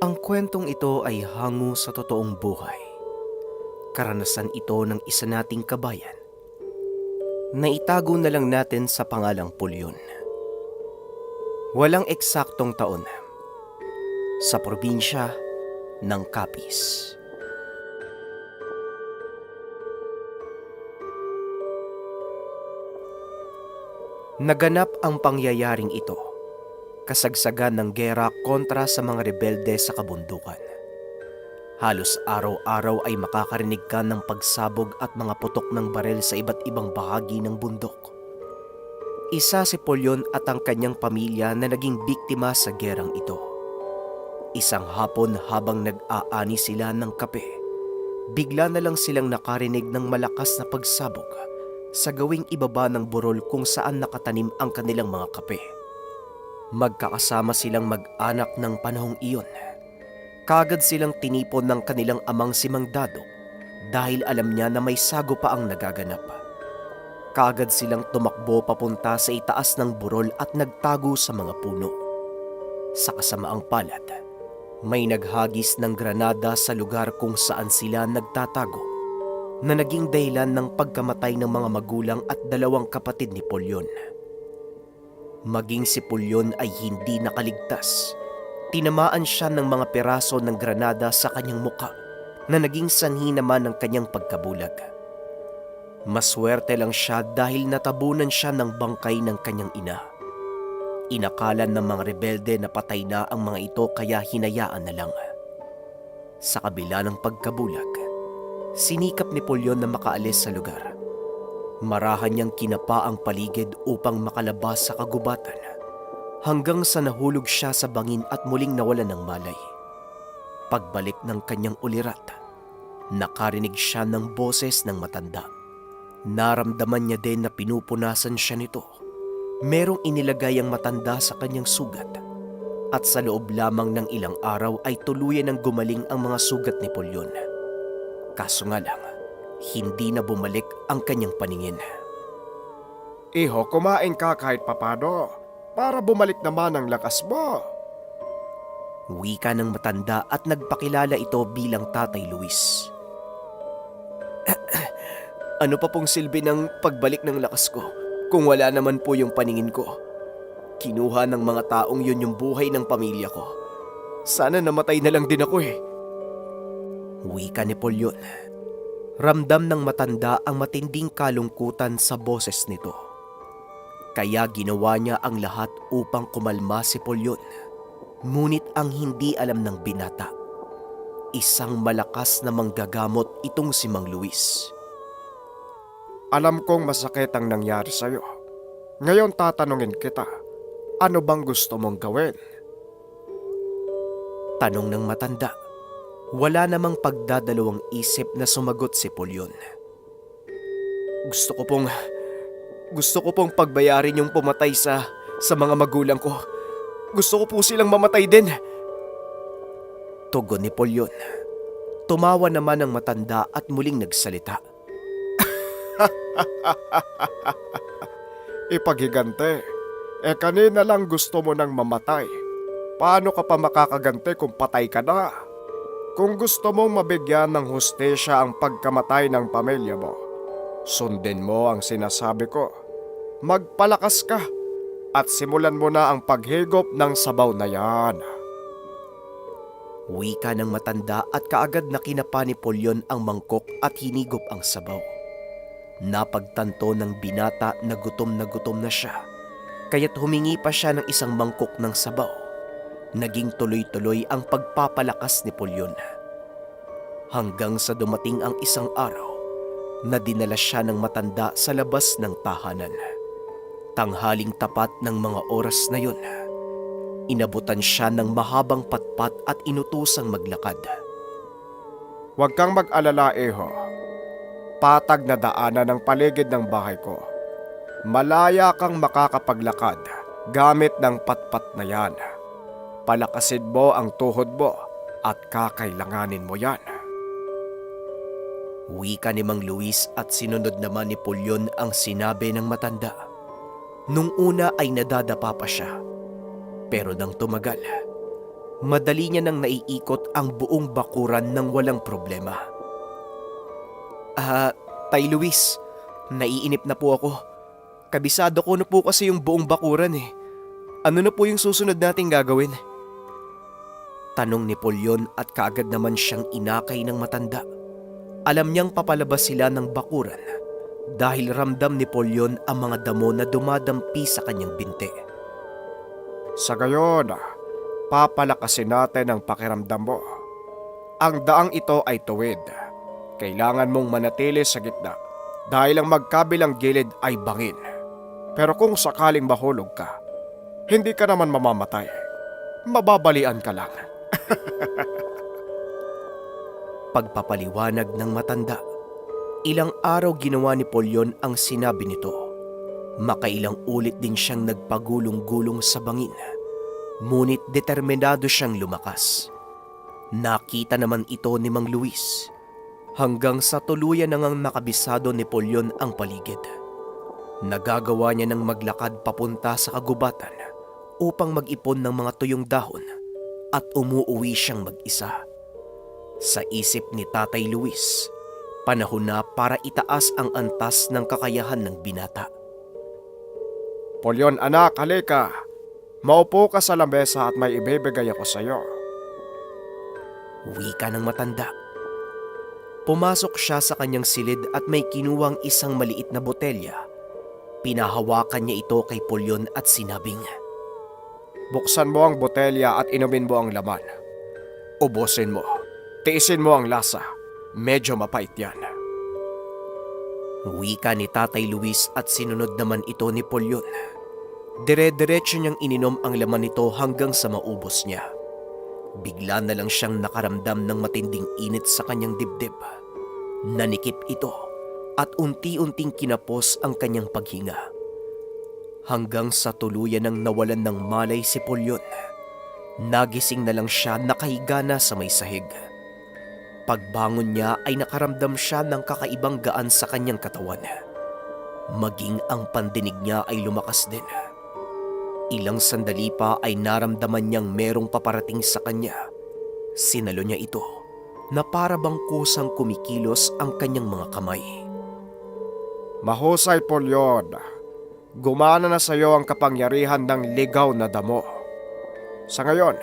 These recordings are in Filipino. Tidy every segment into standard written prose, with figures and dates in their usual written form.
Ang kwentong ito ay hango sa totoong buhay. Karanasan ito ng isa nating kabayan na itago na lang natin sa pangalang Pulyon. Walang eksaktong taon sa probinsya ng Capiz. Naganap ang pangyayaring ito, kasagsagan ng gera kontra sa mga rebelde sa kabundukan. Halos araw-araw ay makakarinig ka ng pagsabog at mga putok ng barel sa iba't ibang bahagi ng bundok. Isa si Pulyon at ang kanyang pamilya na naging biktima sa gerang ito. Isang hapon habang nag-aani sila ng kape, bigla na lang silang nakarinig ng malakas na pagsabog sa gawing ibaba ng burol kung saan nakatanim ang kanilang mga kape. Magkakasama silang mag-anak ng panahong iyon. Kaagad silang tinipon ng kanilang amang si Mang Dado dahil alam niya na may sago pa ang nagaganap. Kaagad silang tumakbo papunta sa itaas ng burol at nagtago sa mga puno. Sa kasamaang palad, may naghagis ng granada sa lugar kung saan sila nagtatago na naging dahilan ng pagkamatay ng mga magulang at dalawang kapatid ni Pulyon. Maging si Pulyon ay hindi nakaligtas. Tinamaan siya ng mga peraso ng granada sa kanyang muka na naging sanhi naman ng kanyang pagkabulag. Maswerte lang siya dahil natabunan siya ng bangkay ng kanyang ina. Inakalan ng mga rebelde na patay na ang mga ito kaya hinayaan na lang. Sa kabila ng pagkabulag, sinikap ni Pulyon na makaalis sa lugar. Marahan niyang kinapa ang paligid upang makalabas sa kagubatan hanggang sa nahulog siya sa bangin at muling nawalan ng malay. Pagbalik ng kanyang ulirat, nakarinig siya ng boses ng matanda. Naramdaman niya din na pinupunasan siya nito. Merong inilagay ang matanda sa kanyang sugat at sa loob lamang ng ilang araw ay tuluyan ng gumaling ang mga sugat ni Pulyon. Kaso nga lang, hindi na bumalik ang kanyang paningin. Iho, kumain ka kahit papano para bumalik naman ang lakas mo. Wika ng matanda at nagpakilala ito bilang Tatay Luis. Ano pa pong silbi ng pagbalik ng lakas ko kung wala naman po yung paningin ko? Kinuha ng mga taong yun yung buhay ng pamilya ko. Sana namatay na lang din ako eh. Wika ni Pulyon. Ramdam ng matanda ang matinding kalungkutan sa boses nito. Kaya ginawa niya ang lahat upang kumalma si Pulyon. Ngunit ang hindi alam ng binata, isang malakas na manggagamot itong si Mang Luis. Alam kong masakit ang nangyari sa'yo. Ngayon tatanungin kita, ano bang gusto mong gawin? Tanong ng matanda. Wala namang pagdadalawang isip na sumagot si Pulyon. Gusto ko pong pagbayarin yung pumatay sa mga magulang ko. Gusto ko po silang mamatay din. Tugon ni Pulyon. Tumawa naman ang matanda at muling nagsalita. Ipaghigante, kanina lang gusto mo nang mamatay. Paano ka pa makakagante kung patay ka na? Kung gusto mong mabigyan ng hustisya ang pagkamatay ng pamilya mo, sundin mo ang sinasabi ko. Magpalakas ka at simulan mo na ang paghigop ng sabaw na yan. Wika ng matanda at kaagad na kinapa ni Pulyon ang mangkok at hinigop ang sabaw. Napagtanto ng binata na gutom na siya, kaya't humingi pa siya ng isang mangkok ng sabaw. Naging tuloy-tuloy ang pagpapalakas ni Pulyon. Hanggang sa dumating ang isang araw na dinala siya ng matanda sa labas ng tahanan. Tanghaling tapat ng mga oras na yun, inabutan siya ng mahabang patpat at inutosang maglakad. Huwag kang mag-alala, Iho. Patag na daanan ng paligid ng bahay ko. Malaya kang makakapaglakad gamit ng patpat na yan. Palakasin mo ang tuhod mo at kakailanganin mo yan. Wika ni Mang Luis at sinunod naman ni Pulyon ang sinabi ng matanda. Nung una ay nadadapa pa siya. Pero nang tumagal, Madali niya nang naiikot ang buong bakuran ng walang problema. Tay Luis, naiinip na po ako. Kabisado ko na po kasi yung buong bakuran eh. Ano na po yung susunod nating gagawin? Tanong ni Polyon at kaagad naman siyang inakay ng matanda. Alam niyang papalabas sila ng bakuran dahil ramdam ni Polyon ang mga damo na dumadampi sa kanyang binti. Sa gayon, papalakasin natin ang pakiramdam mo. Ang daang ito ay tuwid. Kailangan mong manatili sa gitna dahil ang magkabilang gilid ay bangin. Pero kung sakaling mahulog ka, hindi ka naman mamamatay. Mababalian ka lang. Pagpapaliwanag ng matanda, ilang araw ginawa ni Polyon ang sinabi nito. Makailang ulit din siyang nagpagulong-gulong sa bangin. Ngunit determinado siyang lumakas. Nakita naman ito ni Mang Luis. Hanggang sa tuluyan nang nakabisado ni Polyon ang paligid. Nagagawa niya ng maglakad papunta sa kagubatan upang mag-ipon ng mga tuyong dahon at umuuwi siyang mag-isa. Sa isip ni Tatay Luis, panahon na para itaas ang antas ng kakayahan ng binata. Polyon anak, halika. Maupo ka sa lamesa at may ibibigay ako sa iyo. Wika ng matanda. Pumasok siya sa kanyang silid at may kinuwang isang maliit na botelya. Pinahawakan niya ito kay Polyon at sinabing, Buksan mo ang botelya at inumin mo ang laman. Ubusin mo. Tiisin mo ang lasa. Medyo mapait yan. Wika ni Tatay Luis at sinunod naman ito ni Polyon. Dire-diretso niyang ininom ang laman nito hanggang sa maubos niya. Bigla na lang siyang nakaramdam ng matinding init sa kanyang dibdib. Nanikip ito at unti-unting kinapos ang kanyang paghinga. Hanggang sa tuluyan ng nawalan ng malay si Polyon. Nagising na lang siya nakahiga na sa may sahig. Pagbangon niya ay nakaramdam siya ng kakaibang gaan sa kanyang katawan. Maging ang pandinig niya ay lumakas din. Ilang sandali pa ay naramdaman niyang merong paparating sa kanya. Sinalo niya ito na para bang kusang kumikilos ang kanyang mga kamay. Mahusay, Polyon. Gumana na sa iyo ang kapangyarihan ng ligaw na damo. Sa ngayon,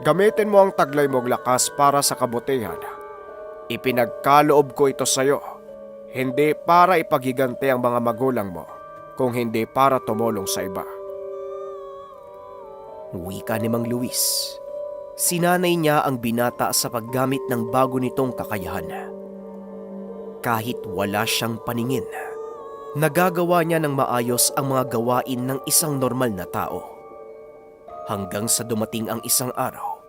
gamitin mo ang taglay mong lakas para sa kabutihan. Ipinagkaloob ko ito sa iyo, hindi para ipaghiganti ang mga magulang mo, kung hindi para tumulong sa iba. Wika ni Mang Luis. Sinanay niya ang binata sa paggamit ng bago nitong kakayahan. Kahit wala siyang paningin, nagagawa niya ng maayos ang mga gawain ng isang normal na tao. Hanggang sa dumating ang isang araw,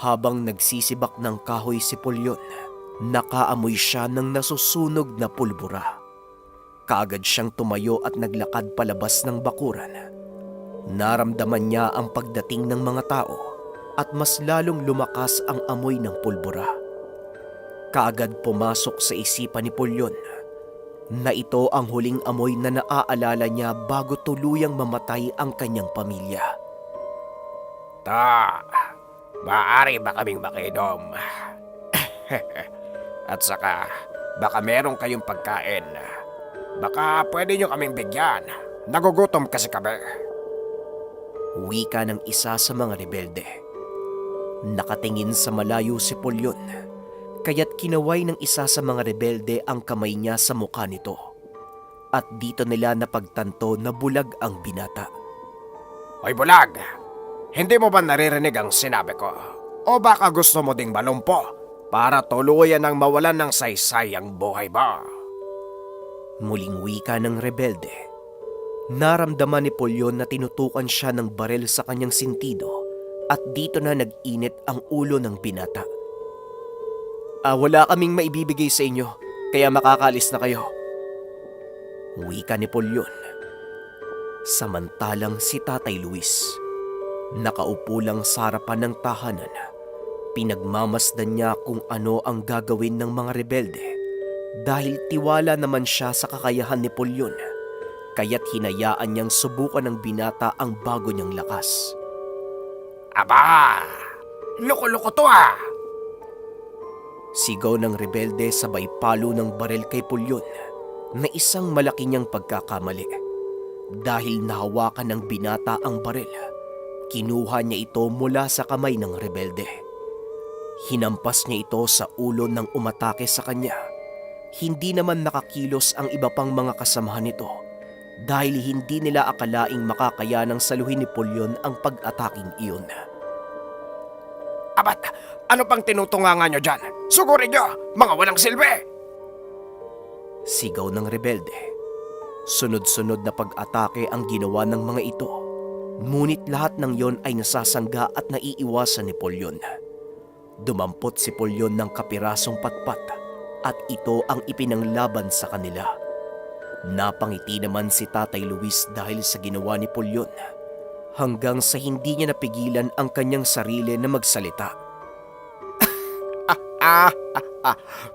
habang nagsisibak ng kahoy si Polyon, nakaamoy siya ng nasusunog na pulbura. Kaagad siyang tumayo at naglakad palabas ng bakuran. Naramdaman niya ang pagdating ng mga tao at mas lalong lumakas ang amoy ng pulbura. Kaagad pumasok sa isipan ni Polyon na ito ang huling amoy na naaalala niya bago tuluyang mamatay ang kanyang pamilya. Maaari ba kaming makinom? At saka, baka meron kayong pagkain. Baka pwede nyo kaming bigyan. Nagugutom kasi kami. Wika ng isa sa mga rebelde. Nakatingin sa malayo si Polyon, kaya't kinaway ng isa sa mga rebelde ang kamay niya sa mukha nito. At dito nila napagtanto na bulag ang binata. Hoy bulag! Hindi mo ba naririnig ang sinabi ko? O baka gusto mo ding malumpo para tuluyan ng mawalan ng saysay ang buhay ba? Muling wika ng rebelde. Naramdaman ni Polyon na tinutukan siya ng barel sa kanyang sintido at dito na nag-init ang ulo ng binata. Wala kaming maibibigay sa inyo, kaya makakaalis na kayo. Wika ni Polyon. Samantalang si Tatay Luis, nakaupo lang sa harapan ng tahanan, pinagmamasdan niya kung ano ang gagawin ng mga rebelde dahil tiwala naman siya sa kakayahan ni Polyon, kaya't hinayaan niyang subukan ng binata ang bago niyang lakas. Aba! Loko-loko to ah! Sigaw ng rebelde sabay palo ng baril kay Pulyon na isang malaki niyang pagkakamali. Dahil nahawakan ng binata ang baril, kinuha niya ito mula sa kamay ng rebelde. Hinampas niya ito sa ulo ng umatake sa kanya. Hindi naman nakakilos ang iba pang mga kasamahan nito dahil hindi nila akalaing makakayanang saluhin ni Pulyon ang pag-ataking iyon. Abat, ano pang tinutungangan nyo dyan? Sugurin nyo, mga walang silbi! Sigaw ng rebelde. Sunod-sunod na pag-atake ang ginawa ng mga ito. Ngunit lahat ng yon ay nasasangga at naiiwasan ni Pulyon. Dumampot si Pulyon ng kapirasong patpat at ito ang ipinanglaban sa kanila. Napangiti naman si Tatay Luis dahil sa ginawa ni Pulyon, hanggang sa hindi niya napigilan ang kanyang sarili na magsalita.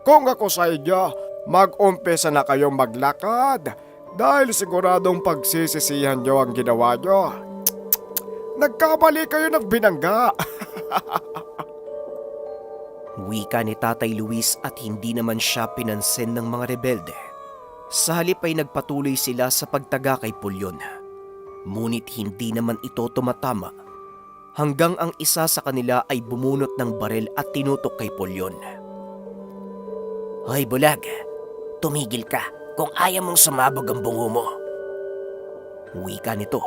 Kung ako sa inyo, mag-umpisa na kayong maglakad dahil siguradong pagsisisihan nyo ang ginawa nyo. Nagkamali kayo ng binangga. Wika ni Tatay Luis at hindi naman siya pinansin ng mga rebelde. Sa halip ay nagpatuloy sila sa pagtaga kay Pulyon. Ngunit hindi naman ito tumatama hanggang ang isa sa kanila ay bumunot ng baril at tinutok kay Pulyon. Hoy bulag, tumigil ka kung ayaw mong sumabog ang bungo mo. Wika nito.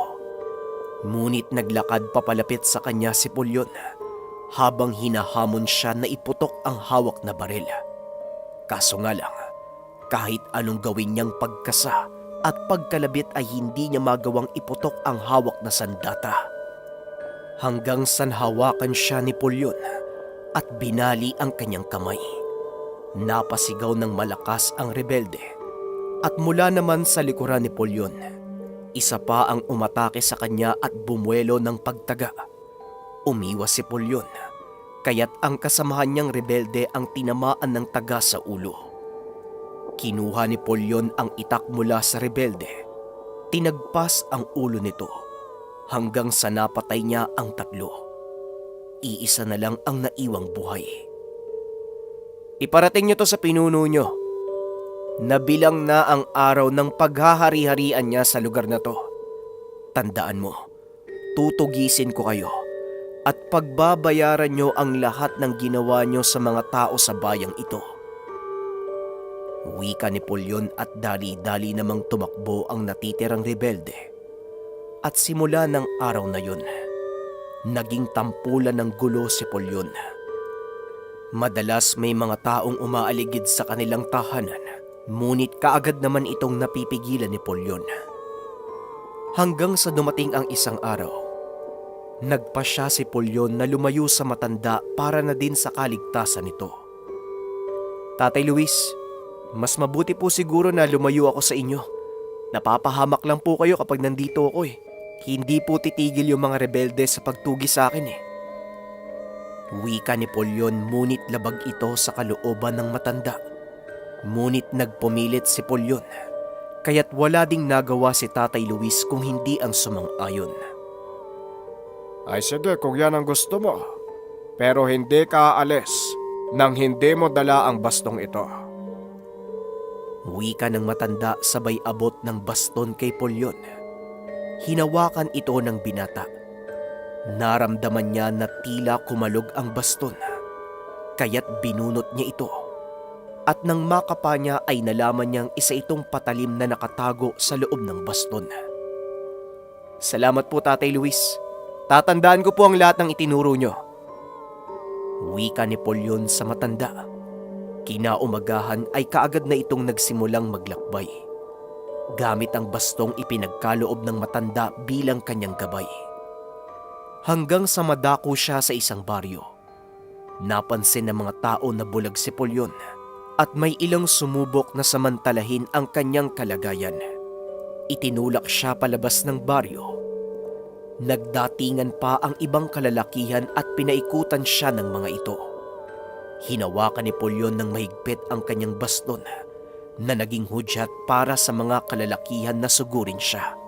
Ngunit naglakad papalapit sa kanya si Pulyon habang hinahamon siya na iputok ang hawak na baril. Kaso nga lang, kahit anong gawin niyang pagkasa at pagkalabit ay hindi niya magawang iputok ang hawak na sandata. Hanggang sa nahawakan siya ni Pulyon at binali ang kanyang kamay. Napasigaw ng malakas ang rebelde at mula naman sa likuran ni Pulyon, isa pa ang umatake sa kanya at bumuelo ng pagtaga. Umiwas si Pulyon, kaya't ang kasamahan niyang rebelde ang tinamaan ng taga sa ulo. Kinuha ni Pulyon ang itak mula sa rebelde. Tinagpas ang ulo nito hanggang sa napatay niya ang tatlo. Iisa na lang ang naiwang buhay. Iparating niyo to sa pinuno niyo. Nabilang na ang araw ng paghahari-harian niya sa lugar na to. Tandaan mo, tutugisin ko kayo at pagbabayaran niyo ang lahat ng ginawa niyo sa mga tao sa bayang ito. Wika ni Pulyon at dali-dali namang tumakbo ang natitirang rebelde. At simula ng araw na yun, naging tampulan ng gulo si Pulyon. Madalas may mga taong umaaligid sa kanilang tahanan, ngunit kaagad naman itong napipigilan ni Pulyon. Hanggang sa dumating ang isang araw, nagpasya si Pulyon na lumayo sa matanda para na din sa kaligtasan nito. Tatay Luis, mas mabuti po siguro na lumayo ako sa inyo. Napapahamak lang po kayo kapag nandito ako eh. Hindi po titigil yung mga rebelde sa pagtugi sa akin eh. Wika ni Pulyon, ngunit labag ito sa kalooban ng matanda. Ngunit nagpumilit si Pulyon, kaya't wala ding nagawa si Tatay Luis kung hindi ang sumang-ayon. Ay sige kung yan ang gusto mo. Pero hindi ka aalis nang hindi mo dala ang bastong ito. Wika ng matanda sabay abot ng baston kay Pulyon. Hinawakan ito ng binata. Naramdaman niya na tila kumalog ang baston, kaya't binunot niya ito. At nang makapa niya ay nalaman niyang isa itong patalim na nakatago sa loob ng baston. Salamat po Tatay Luis. Tatandaan ko po ang lahat ng itinuro niyo. Wika ni Pulyon sa matanda. Kinaumagahan ay kaagad na itong nagsimulang maglakbay. Gamit ang bastong ipinagkaloob ng matanda bilang kanyang gabay. Hanggang sa madako siya sa isang baryo. Napansin ng mga tao na bulag si Pulyon at may ilang sumubok na samantalahin ang kanyang kalagayan. Itinulak siya palabas ng baryo. Nagdatingan pa ang ibang kalalakihan at pinaikutan siya ng mga ito. Hinawakan ni Pulyon ng mahigpit ang kanyang baston na naging hudyat para sa mga kalalakihan na sugurin siya.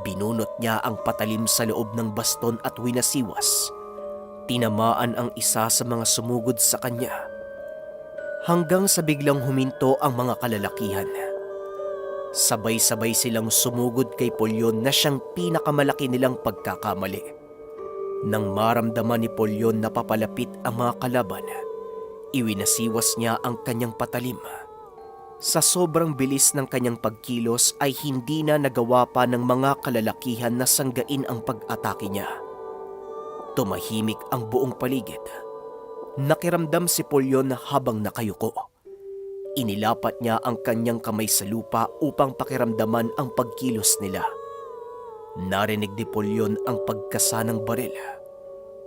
Binunot niya ang patalim sa loob ng baston at winasiwas. Tinamaan ang isa sa mga sumugod sa kanya hanggang sa biglang huminto ang mga kalalakihan. Sabay-sabay silang sumugod kay Polyon na siyang pinakamalaki nilang pagkakamali. Nang maramdaman ni Polyon na papalapit ang mga kalaban, iwinasiwas niya ang kanyang patalim. Sa sobrang bilis ng kanyang pagkilos ay hindi na nagawa pa ng mga kalalakihan na sanggain ang pag-atake niya. Tumahimik ang buong paligid. Nakiramdam si Polyon habang nakayuko. Inilapat niya ang kanyang kamay sa lupa upang pakiramdaman ang pagkilos nila. Narinig ni Polyon ang pagkasa ng baril.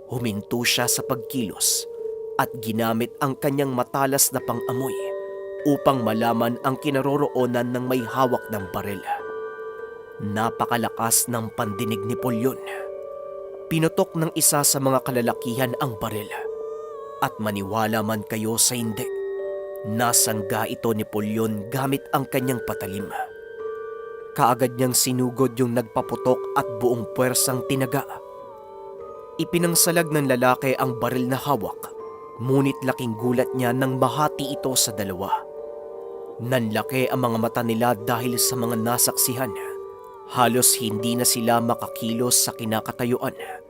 Huminto siya sa pagkilos at ginamit ang kanyang matalas na pang-amoy upang malaman ang kinaroroonan ng may hawak ng baril. Napakalakas ng pandinig ni Polyon. Pinutok ng isa sa mga kalalakihan ang baril. At maniwala man kayo sa hindi, nasangga ito ni Polyon gamit ang kanyang patalim. Kaagad niyang sinugod yung nagpaputok at buong puwersang tinaga. Ipinangsalag ng lalaki ang baril na hawak, ngunit laking gulat niya nang mahati ito sa dalawa. Nanlaki ang mga mata nila dahil sa mga nasaksihan. Halos hindi na sila makakilos sa kinakatayuan.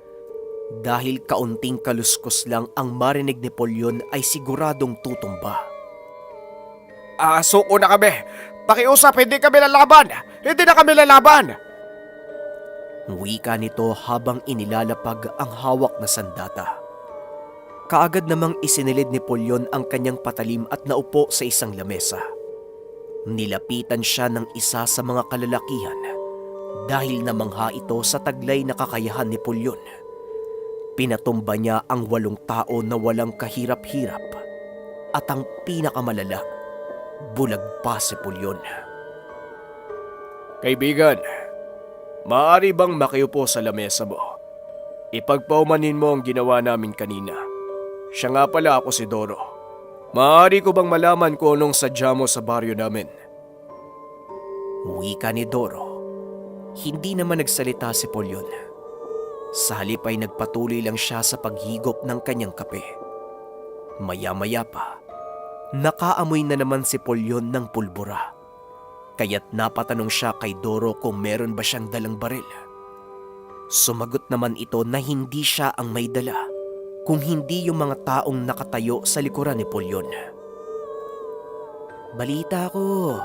Dahil kaunting kaluskos lang ang marinig ni Polyon ay siguradong tutumba. Suko na kami! Pakiusap, hindi kami lalaban! Hindi na kami lalaban! Wika nito habang inilalapag ang hawak na sandata. Kaagad namang isinilid ni Polyon ang kanyang patalim at naupo sa isang lamesa. Nilapitan siya ng isa sa mga kalalakihan dahil namangha ito sa taglay na kakayahan ni Polyon. Pinatumba niya ang 8 tao na walang kahirap-hirap at ang pinakamalala, bulag pa si Polyon. Kaibigan, maaari bang makiupo sa lamesa mo? Ipagpaumanin mo ang ginawa namin kanina. Siya nga pala, ako si Doro. Maaari ko bang malaman kung anong sadya mo sa baryo namin? Wika ni Doro. Hindi naman nagsalita si Polyon. Sa halip ay nagpatuloy lang siya sa paghigop ng kanyang kape. Maya-maya pa, nakaamoy na naman si Polyon ng pulbura. Kaya't napatanong siya kay Doro kung meron ba siyang dalang baril. Sumagot naman ito na hindi siya ang may dala, kung hindi yung mga taong nakatayo sa likuran ni Polyon. Balita ko,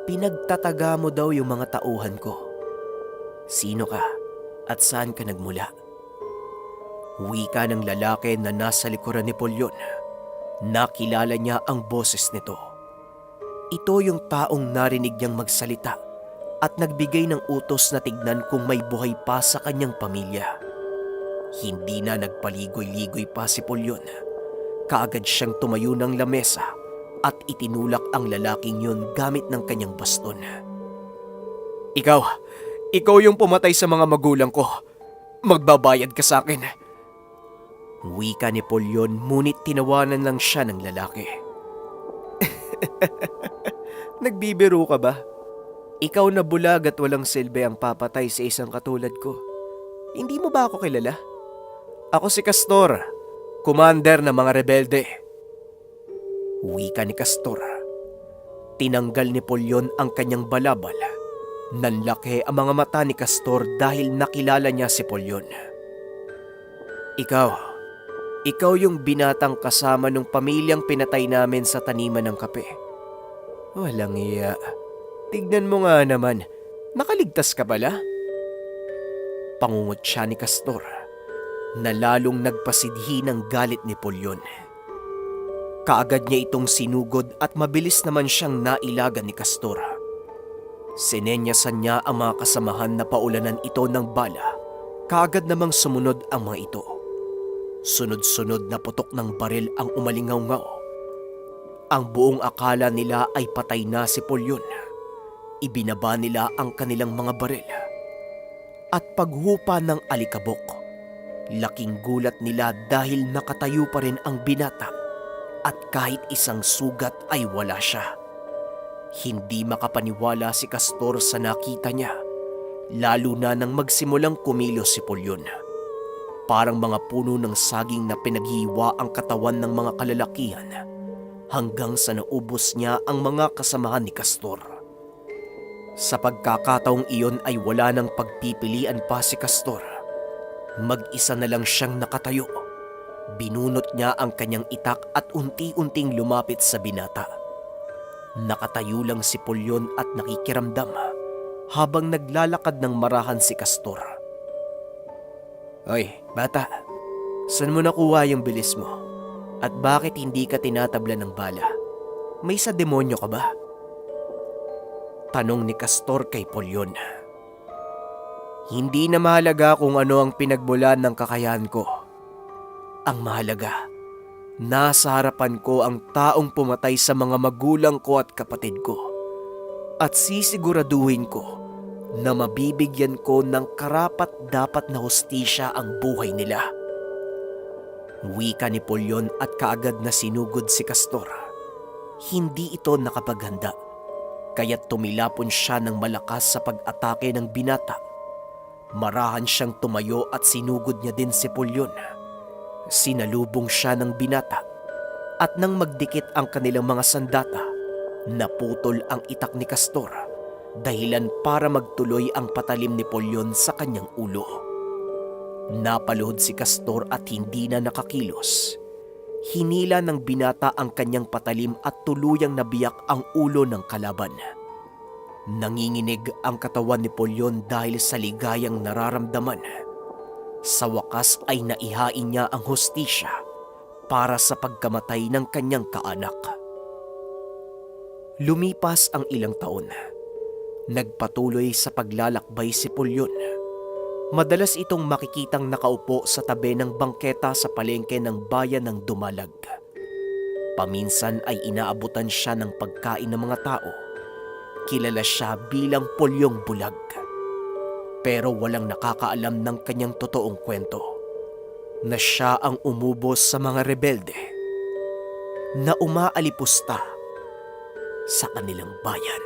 pinagtataga mo daw yung mga tauhan ko. Sino ka at saan ka nagmula? Wika ng lalaki na nasa likuran ni Polyon. Nakilala niya ang boses nito. Ito yung taong narinig niyang magsalita at nagbigay ng utos na tignan kung may buhay pa sa kanyang pamilya. Hindi na nagpaligoy-ligoy pa si Polyon. Kaagad siyang tumayo ng lamesa at itinulak ang lalaking yun gamit ng kanyang baston. Ikaw yung pumatay sa mga magulang ko. Magbabayad ka sa akin. Wika ni Polyon, ngunit tinawanan lang siya ng lalaki. Nagbibiro ka ba? Ikaw na bulag at walang silbi ang papatay sa isang katulad ko. Hindi mo ba ako kilala? Ako si Castor, commander ng mga rebelde. Wika ni Castor. Tinanggal ni Polyon ang kanyang balabal. Nanlaki ang mga mata ni Castor dahil nakilala niya si Polyon. Ikaw yung binatang kasama ng pamilyang pinatay namin sa taniman ng kape. Walang iya. Tignan mo nga naman, nakaligtas ka pala? Pangungot siya ni Castor, na lalong nagpasidhi ng galit ni Polyon. Kaagad niya itong sinugod at mabilis naman siyang nailagan ni Castor. Sinenyasan niya ang mga kasamahan na paulanan ito ng bala. Kaagad namang sumunod ang mga ito. Sunod-sunod na putok ng baril ang umalingaw-ngaw. Ang buong akala nila ay patay na si Polyon. Ibinaba nila ang kanilang mga baril. At paghupa ng alikabok, laking gulat nila dahil nakatayo pa rin ang binata at kahit isang sugat ay wala siya. Hindi makapaniwala si Castor sa nakita niya, lalo na nang magsimulang kumilos si Polyon. parang mga puno ng saging na pinaghiwa ang katawan ng mga kalalakihan hanggang sa naubos niya ang mga kasamahan ni Castor. Sa pagkakataong iyon ay wala nang pagpipilian pa si Castor. Mag-isa na lang siyang nakatayo. Binunot niya ang kanyang itak at unti-unting lumapit sa binata. Nakatayo lang si Polyon at nakikiramdam habang naglalakad ng marahan si Castor. "Hoy, bata, saan mo nakuha yung bilis mo? At bakit hindi ka tinatabla ng bala? May sa demonyo ka ba?" Tanong ni Castor kay Polyon. "Hindi na mahalaga kung ano ang pinagmulan ng kakayahan ko. Ang mahalaga, nasa harapan ko ang taong pumatay sa mga magulang ko at kapatid ko. At sisiguraduhin ko na mabibigyan ko ng karapat-dapat na hustisya ang buhay nila." Wika ni Polyon at kaagad na sinugod si Castor. Hindi ito nakapaghanda, kaya't tumilapon siya ng malakas sa pag-atake ng binata. Marahan siyang tumayo at sinugod niya din si Polyon. Sinalubong siya ng binata at nang magdikit ang kanilang mga sandata, naputol ang itak ni Castor, dahilan para magtuloy ang patalim ni Polyon sa kanyang ulo. Napaluhod si Castor at hindi na nakakilos. Hinila ng binata ang kanyang patalim at tuluyang nabiyak ang ulo ng kalaban. Nanginginig ang katawan ni Polyon dahil sa ligayang nararamdaman. Sa wakas ay naihain niya ang hustisya para sa pagkamatay ng kanyang kaanak. Lumipas ang ilang taon. Nagpatuloy sa paglalakbay si Polyon. Madalas itong makikitang nakaupo sa tabi ng bangketa sa palengke ng bayan ng Dumalag. Paminsan ay inaabutan siya ng pagkain ng mga tao. Kilala siya bilang Polyong Bulag. Pero walang nakakaalam ng kanyang totoong kwento, na siya ang umubos sa mga rebelde na umaalipusta sa kanilang bayan.